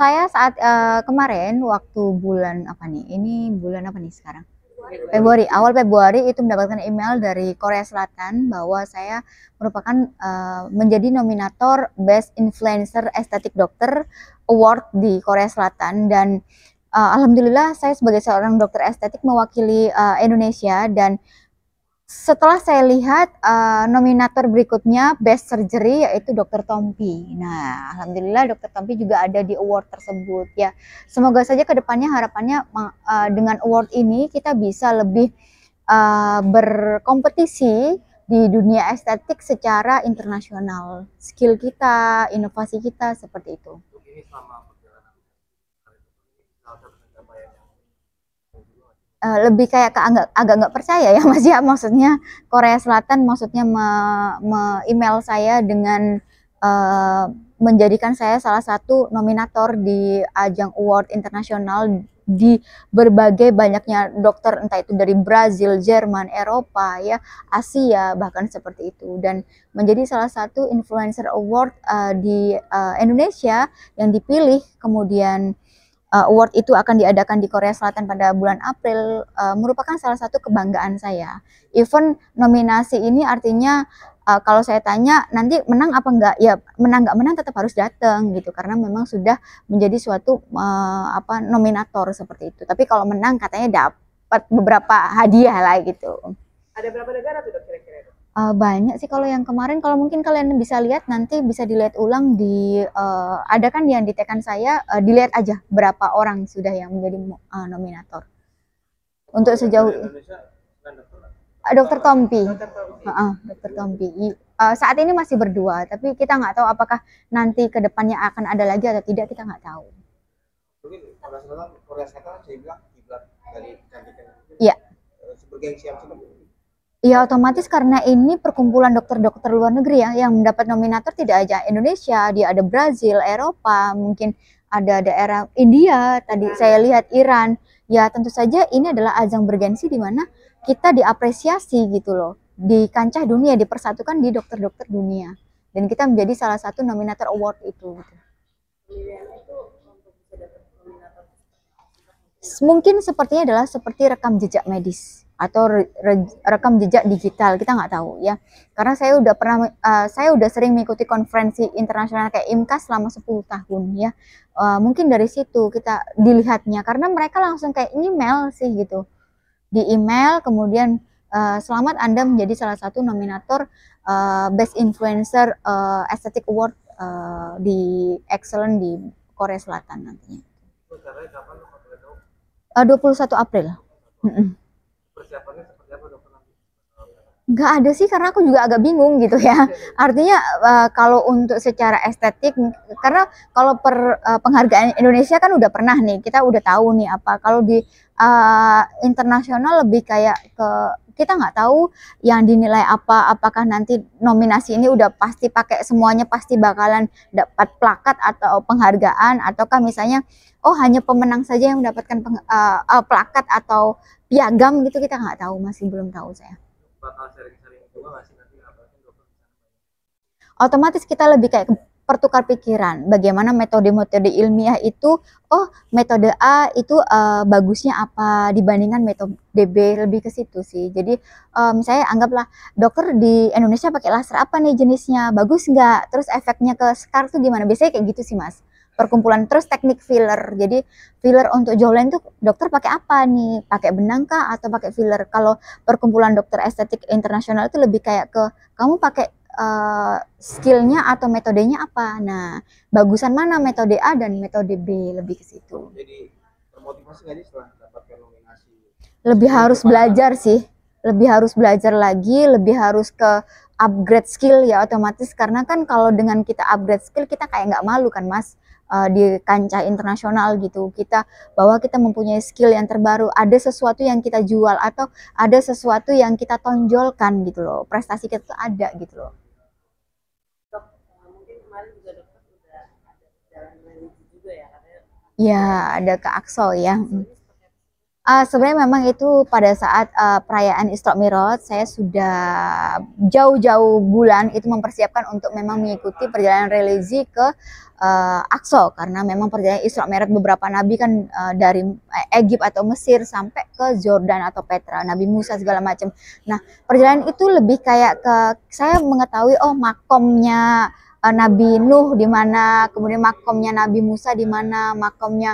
Saya saat kemarin waktu bulan apa nih? Ini bulan apa nih sekarang? Februari, awal Februari itu mendapatkan email dari Korea Selatan bahwa saya merupakan menjadi nominator Best Influencer Aesthetic Doctor Award di Korea Selatan dan alhamdulillah saya sebagai seorang dokter estetik mewakili Indonesia dan setelah saya lihat nominator berikutnya Best Surgery yaitu Dr. Tompi. Nah, alhamdulillah Dr. Tompi juga ada di award tersebut ya. Semoga saja kedepannya harapannya dengan award ini kita bisa lebih berkompetisi di dunia estetik secara internasional. Skill kita, inovasi kita seperti itu. Lebih kayak ke agak nggak percaya ya Mas ya, maksudnya Korea Selatan maksudnya email saya dengan uh, menjadikan saya salah satu nominator di ajang award internasional di berbagai banyaknya dokter, entah itu dari Brazil, Jerman, Eropa ya, Asia bahkan seperti itu, dan menjadi salah satu influencer award di Indonesia yang dipilih kemudian award itu akan diadakan di Korea Selatan pada bulan April, merupakan salah satu kebanggaan saya. Even nominasi ini artinya kalau saya tanya nanti menang apa enggak, ya menang enggak menang tetap harus datang gitu karena memang sudah menjadi suatu nominator seperti itu. Tapi kalau menang katanya dapat beberapa hadiah lah gitu. Ada berapa negara tuh dok kira-kira? Banyak sih kalau yang kemarin, kalau mungkin kalian bisa lihat nanti bisa dilihat ulang di ada kan yang di tekan saya, dilihat aja berapa orang sudah yang menjadi nominator. Untuk sejauh Dokter Tompi, Dokter Tompi. Saat ini masih berdua, tapi kita nggak tahu apakah nanti kedepannya akan ada lagi atau tidak, kita nggak tahu. Mungkin Korea Selatan saya bilang kiblat dari cantiknya. Iya. Bergengsi apa sih? Ya otomatis karena ini perkumpulan dokter-dokter luar negeri ya yang mendapat nominator tidak aja Indonesia, dia ada Brazil, Eropa, mungkin ada daerah India, tadi saya lihat Iran. Ya tentu saja ini adalah ajang bergensi di mana kita diapresiasi gitu loh. Di kancah dunia, dipersatukan di dokter-dokter dunia. Dan kita menjadi salah satu nominator award itu gitu. Mungkin sepertinya adalah seperti rekam jejak medis atau rekam jejak digital, kita nggak tahu ya, karena saya udah sering mengikuti konferensi internasional kayak IMCAS selama 10 tahun ya. Mungkin dari situ kita dilihatnya karena mereka langsung kayak email sih gitu, di email kemudian selamat Anda menjadi salah satu nominator Best Influencer Aesthetic Award di Excellent di Korea Selatan nantinya. 21 April. Persiapannya seperti apa dok? Nggak ada sih karena aku juga agak bingung gitu ya. Artinya kalau untuk secara estetik, karena kalau penghargaan Indonesia kan udah pernah nih, kita udah tahu nih apa. Kalau di internasional lebih kayak ke kita nggak tahu yang dinilai apa, apakah nanti nominasi ini udah pasti pakai semuanya pasti bakalan dapat plakat atau penghargaan, ataukah misalnya oh hanya pemenang saja yang mendapatkan plakat atau piagam gitu, kita nggak tahu, masih belum tahu saya. Bakal sering-sering juga nggak sih nanti ngapain dokter? Otomatis kita lebih kayak pertukar pikiran bagaimana metode-metode ilmiah itu, oh metode A itu bagusnya apa dibandingkan metode B, lebih ke situ sih. Jadi misalnya anggaplah dokter di Indonesia pakai laser apa nih jenisnya, bagus nggak, terus efeknya ke scar tuh gimana, biasanya kayak gitu sih Mas, perkumpulan. Terus teknik filler, jadi filler untuk jawline tuh dokter pakai apa nih, pakai benang kah atau pakai filler. Kalau perkumpulan dokter estetik internasional itu lebih kayak ke kamu pakai skillnya atau metodenya apa. Nah, bagusan mana metode A dan metode B, lebih ke situ. Jadi termotivasi nggak sih setelah dapatkan nominasi? Lebih harus belajar sih, lebih harus belajar lagi, lebih harus ke upgrade skill ya otomatis, karena kan kalau dengan kita upgrade skill kita kayak nggak malu kan Mas, di kancah internasional gitu, kita bahwa kita mempunyai skill yang terbaru, ada sesuatu yang kita jual atau ada sesuatu yang kita tonjolkan gitu loh, prestasi kita tuh ada gitu loh. Mungkin kemarin juga dokter udah ada jalan religi juga ya katanya. Ya ada ke Aksol ya. Sebenarnya memang itu pada saat perayaan Isra Mi'raj saya sudah jauh-jauh bulan itu mempersiapkan untuk memang mengikuti perjalanan religi ke Aqsa, karena memang perjalanan Isra Mi'raj beberapa nabi kan dari Egypt atau Mesir sampai ke Jordan atau Petra, Nabi Musa segala macam. Nah, perjalanan itu lebih kayak ke saya mengetahui oh makomnya Nabi Nuh di mana, kemudian makomnya Nabi Musa di mana, makomnya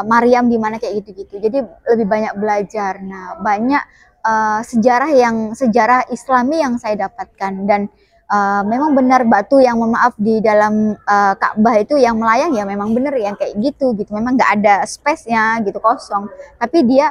Maryam di mana, kayak gitu-gitu. Jadi lebih banyak belajar. Nah, banyak sejarah Islami yang saya dapatkan, dan memang benar batu yang mohon maaf di dalam Ka'bah itu yang melayang ya memang benar yang kayak gitu gitu. Memang nggak ada space-nya gitu, kosong. Tapi dia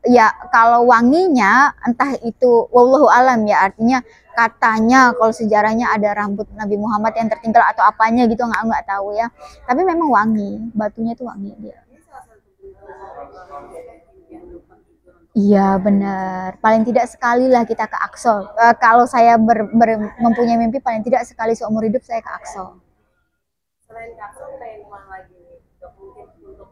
ya kalau wanginya entah itu wallahu alam ya, artinya katanya kalau sejarahnya ada rambut Nabi Muhammad yang tertinggal atau apanya gitu, nggak tahu ya, tapi memang wangi, batunya itu wangi dia. Iya benar, paling tidak sekali lah kita ke Aqsa. Kalau saya mempunyai mimpi paling tidak sekali seumur hidup saya ke Aqsa. Selain kapsul pengen kemana lagi nih? Gak mungkin untuk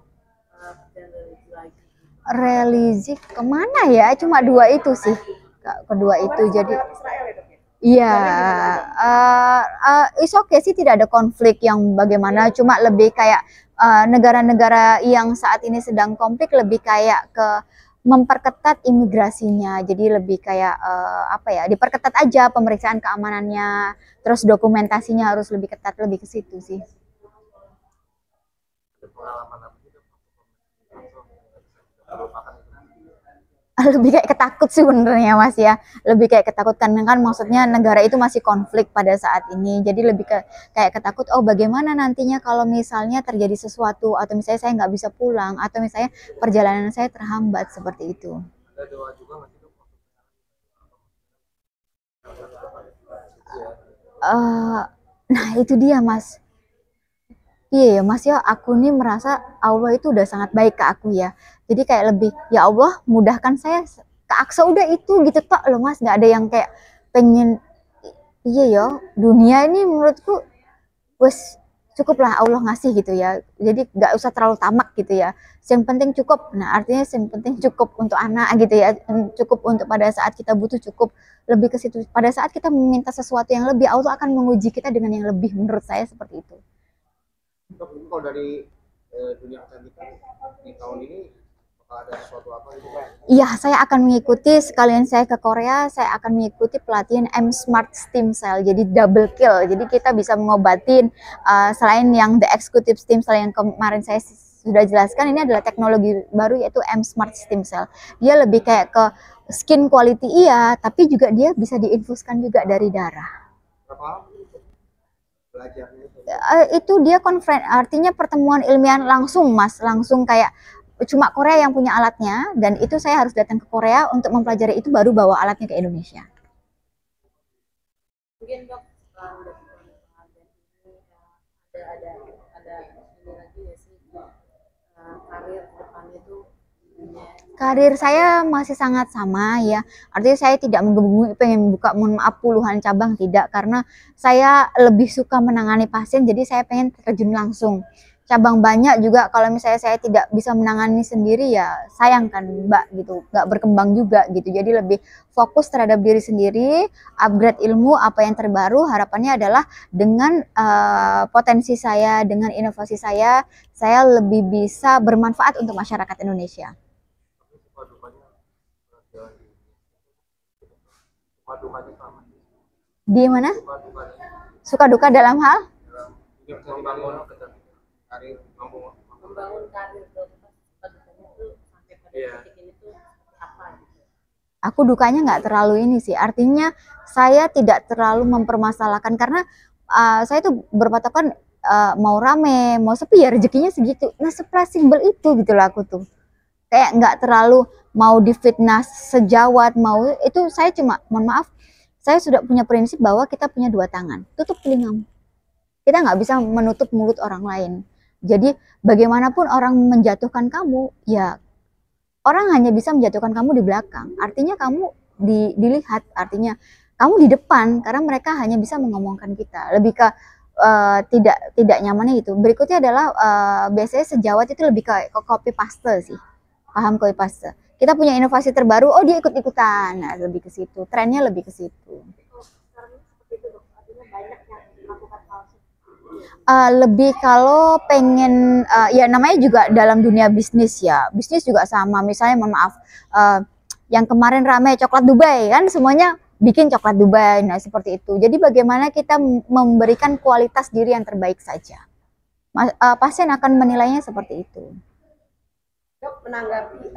religi lagi. Religi kemana ya? Cuma dua itu sih, kedua itu. Jadi Israel ya, Dok, ya? iya, is okay sih, tidak ada konflik yang bagaimana, cuma lebih kayak negara-negara yang saat ini sedang konflik lebih kayak ke memperketat imigrasinya, jadi lebih kayak apa ya, diperketat aja pemeriksaan keamanannya, terus dokumentasinya harus lebih ketat, lebih ke situ sih. Ada pengalaman apa gitu melupakan itu? Lebih kayak ketakut sih sebenarnya Mas ya, lebih kayak ketakutan kan, maksudnya negara itu masih konflik pada saat ini, jadi lebih kayak ketakut oh bagaimana nantinya kalau misalnya terjadi sesuatu, atau misalnya saya nggak bisa pulang, atau misalnya perjalanan saya terhambat seperti itu. Ada doa juga nggak sih Dok? eh nah itu dia Mas. Iya ya Mas ya, aku nih merasa Allah itu udah sangat baik ke aku ya. Jadi kayak lebih, ya Allah mudahkan saya ke Aqsa, udah itu gitu tok loh Mas. Nggak ada yang kayak pengen, iya ya dunia ini menurutku wes cukup lah Allah ngasih gitu ya. Jadi nggak usah terlalu tamak gitu ya. Yang penting cukup. Nah artinya yang penting cukup untuk anak gitu ya. Cukup untuk pada saat kita butuh, cukup lebih ke situ. Pada saat kita meminta sesuatu yang lebih, Allah akan menguji kita dengan yang lebih. Menurut saya seperti itu. Dok, ini kalau dari dunia kecantikan di tahun ini bakal ada sesuatu apa gitu Pak? Iya, saya akan mengikuti, sekalian saya ke Korea, saya akan mengikuti pelatihan M Smart Stem Cell, jadi double kill. Jadi kita bisa mengobatin selain yang the executive stem cell yang kemarin saya sudah jelaskan, ini adalah teknologi baru yaitu M Smart Stem Cell. Dia lebih kayak ke skin quality iya, tapi juga dia bisa diinfuskan juga dari darah. Berapa lama itu belajarnya itu? Itu dia artinya pertemuan ilmiah langsung Mas, langsung kayak cuma Korea yang punya alatnya, dan itu saya harus datang ke Korea untuk mempelajari itu, baru bawa alatnya ke Indonesia. Mungkin Dok setelah udah pengalaman ini ada ini lagi ya sih, karir depannya tuh Karir saya masih sangat sama ya, artinya saya tidak menggebu-gebu pengen buka mohon maaf puluhan cabang, tidak, karena saya lebih suka menangani pasien, jadi saya pengen terjun langsung. Cabang banyak juga, kalau misalnya saya tidak bisa menangani sendiri ya sayang kan Mbak gitu, nggak berkembang juga gitu. Jadi lebih fokus terhadap diri sendiri, upgrade ilmu apa yang terbaru, harapannya adalah dengan potensi saya, dengan inovasi saya lebih bisa bermanfaat untuk masyarakat Indonesia. Tapi suka dukanya jalan di suka dukanya sama Di mana? suka dukanya Suka duka dalam hal? dalam dunia kecantikan kecantikan karir mampu membangun karir Dok, pada tuh sampai pada titik ini tuh apa gitu. Aku dukanya nggak terlalu ini sih, artinya saya tidak terlalu mempermasalahkan, karena saya tuh berpatokan mau rame mau sepi ya rezekinya segitu. Nah simpel itu gitu lah aku tuh, kayak nggak terlalu mau difitnah sejawat, mau itu saya cuma mohon maaf, saya sudah punya prinsip bahwa kita punya dua tangan, tutup telingamu, kita nggak bisa menutup mulut orang lain. Jadi bagaimanapun orang menjatuhkan kamu, ya orang hanya bisa menjatuhkan kamu di belakang, artinya kamu dilihat, artinya kamu di depan, karena mereka hanya bisa mengomongkan kita, lebih ke tidak nyamannya gitu. Berikutnya adalah biasanya sejawat itu lebih ke copy paste sih, paham Koipase. Kita punya inovasi terbaru, oh dia ikut-ikutan. Nah, lebih ke situ. Trennya lebih ke situ. Lebih kalau pengen ya namanya juga dalam dunia bisnis ya. Bisnis juga sama. Misalnya mohon maaf yang kemarin ramai coklat Dubai kan semuanya bikin coklat Dubai. Nah, seperti itu. Jadi bagaimana kita memberikan kualitas diri yang terbaik saja. Pasien akan menilainya seperti itu. Dok, menanggapi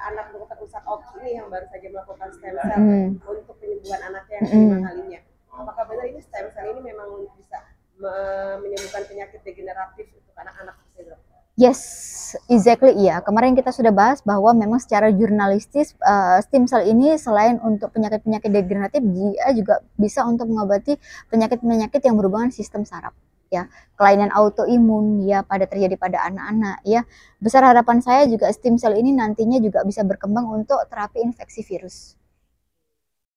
anak dokter Ustadz Oki ini yang baru saja melakukan stem cell untuk penyembuhan anaknya yang kelima kalinya. Apakah benar ini stem cell ini memang bisa menyembuhkan penyakit degeneratif untuk anak-anak tersebut? Yes, exactly iya. Kemarin kita sudah bahas bahwa memang secara jurnalistis stem cell ini selain untuk penyakit-penyakit degeneratif, dia juga bisa untuk mengobati penyakit-penyakit yang berhubungan sistem saraf. Ya, kelainan autoimun ya terjadi pada anak-anak ya. Besar harapan saya juga stem cell ini nantinya juga bisa berkembang untuk terapi infeksi virus.